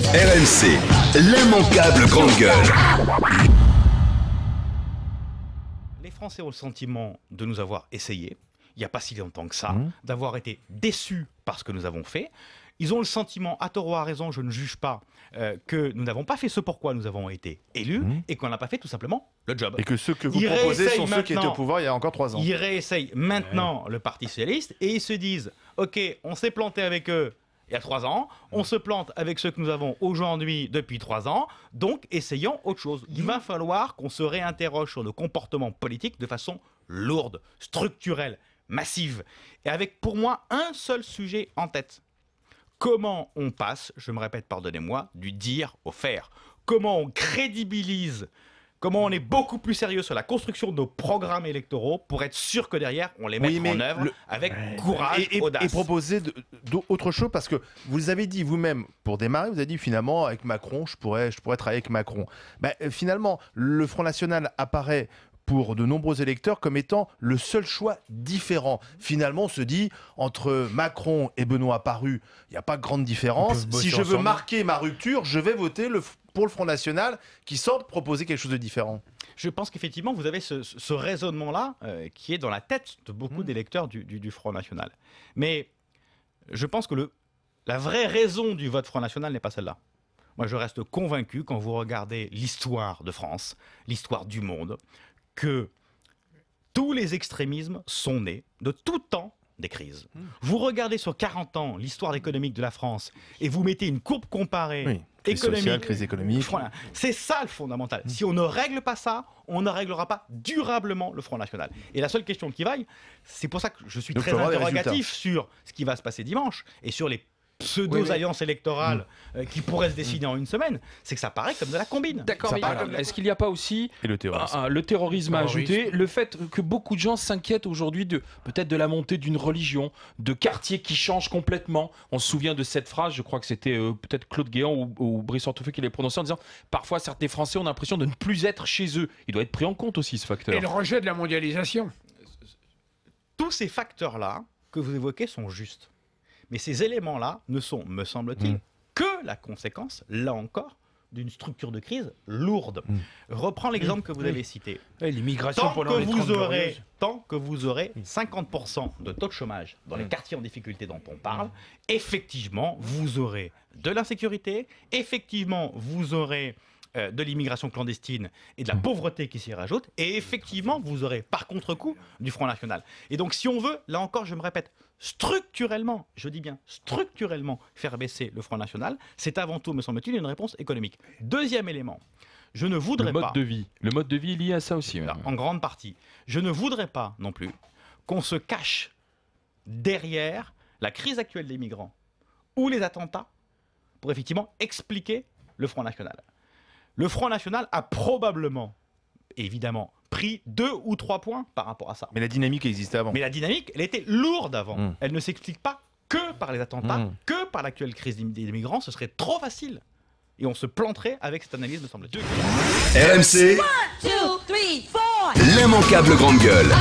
RMC, l'immanquable grande gueule. Les Français ont le sentiment de nous avoir essayé, il n'y a pas si longtemps que ça, d'avoir été déçus par ce que nous avons fait. Ils ont le sentiment, à tort ou à raison, je ne juge pas, que nous n'avons pas fait ce pourquoi nous avons été élus et qu'on n'a pas fait tout simplement le job. Et que ceux que vous proposez sont ceux qui étaient au pouvoir il y a encore 3 ans. Ils réessayent maintenant le Parti socialiste et ils se disent « Ok, on s'est planté avec eux il y a 3 ans, on se plante avec ceux que nous avons aujourd'hui depuis 3 ans, donc essayons autre chose. Il va falloir qu'on se réinterroge sur nos comportements politiques de façon lourde, structurelle, massive, et avec pour moi un seul sujet en tête. Comment on passe, je me répète, pardonnez-moi, du dire au faire? Comment on crédibilise? Comment on est beaucoup plus sérieux sur la construction de nos programmes électoraux pour être sûr que derrière, on les met en œuvre avec courage, audace. Et proposer autre chose, parce que vous avez dit vous-même, pour démarrer, vous avez dit finalement, avec Macron, je pourrais travailler avec Macron. Finalement, le Front National apparaît pour de nombreux électeurs comme étant le seul choix différent. Finalement, on se dit, entre Macron et Benoît Paru, il n'y a pas de grande différence. Si je veux marquer ma rupture, je vais voter pour le Front National qui semble proposer quelque chose de différent. Je pense qu'effectivement, vous avez ce raisonnement-là qui est dans la tête de beaucoup d'électeurs du Front National. Mais je pense que la vraie raison du vote Front National n'est pas celle-là. Moi, je reste convaincu, quand vous regardez l'histoire de France, l'histoire du monde, que tous les extrémismes sont nés de tout temps des crises. Vous regardez sur 40 ans l'histoire économique de la France et vous mettez une courbe comparée crise sociale, crise économique. C'est ça le fondamental. Si on ne règle pas ça, on ne réglera pas durablement le Front National. Et la seule question qui vaille, c'est pour ça que je suis très interrogatif sur ce qui va se passer dimanche et sur les pseudo-alliances électorales qui pourraient se décider en une semaine, c'est que ça paraît comme de la combine. D'accord, mais est-ce qu'il n'y a pas aussi le terrorisme à ajouter, le fait que beaucoup de gens s'inquiètent aujourd'hui peut-être de la montée d'une religion, de quartiers qui changent complètement. On se souvient de cette phrase, je crois que c'était peut-être Claude Guéant ou Brice Hortefeux qui l'a prononcée en disant « Parfois, certains Français ont l'impression de ne plus être chez eux ». Il doit être pris en compte aussi, ce facteur. Et le rejet de la mondialisation. Tous ces facteurs-là que vous évoquez sont justes. Mais ces éléments-là ne sont, me semble-t-il, que la conséquence, là encore, d'une structure de crise lourde. Reprends l'exemple que vous avez cité. L'immigration pendant les 30 glorieuses. Tant que vous aurez 50% de taux de chômage dans les quartiers en difficulté dont on parle, effectivement, vous aurez de l'insécurité, effectivement, vous aurez de l'immigration clandestine et de la pauvreté qui s'y rajoute, et effectivement, vous aurez par contre-coup du Front National. Et donc, si on veut, là encore, je me répète, structurellement, je dis bien structurellement, faire baisser le Front National, c'est avant tout, me semble-t-il, une réponse économique. Deuxième élément, je ne voudrais pas... Le mode de vie est lié à ça aussi. Alors, en grande partie. Je ne voudrais pas non plus qu'on se cache derrière la crise actuelle des migrants ou les attentats pour effectivement expliquer le Front National. Le Front National a probablement, évidemment, pris 2 ou 3 points par rapport à ça. Mais la dynamique existait avant. Mais la dynamique, elle était lourde avant. Elle ne s'explique pas que par les attentats, que par l'actuelle crise des migrants. Ce serait trop facile. Et on se planterait avec cette analyse, me semble-t-il. RMC, l'immanquable grande gueule.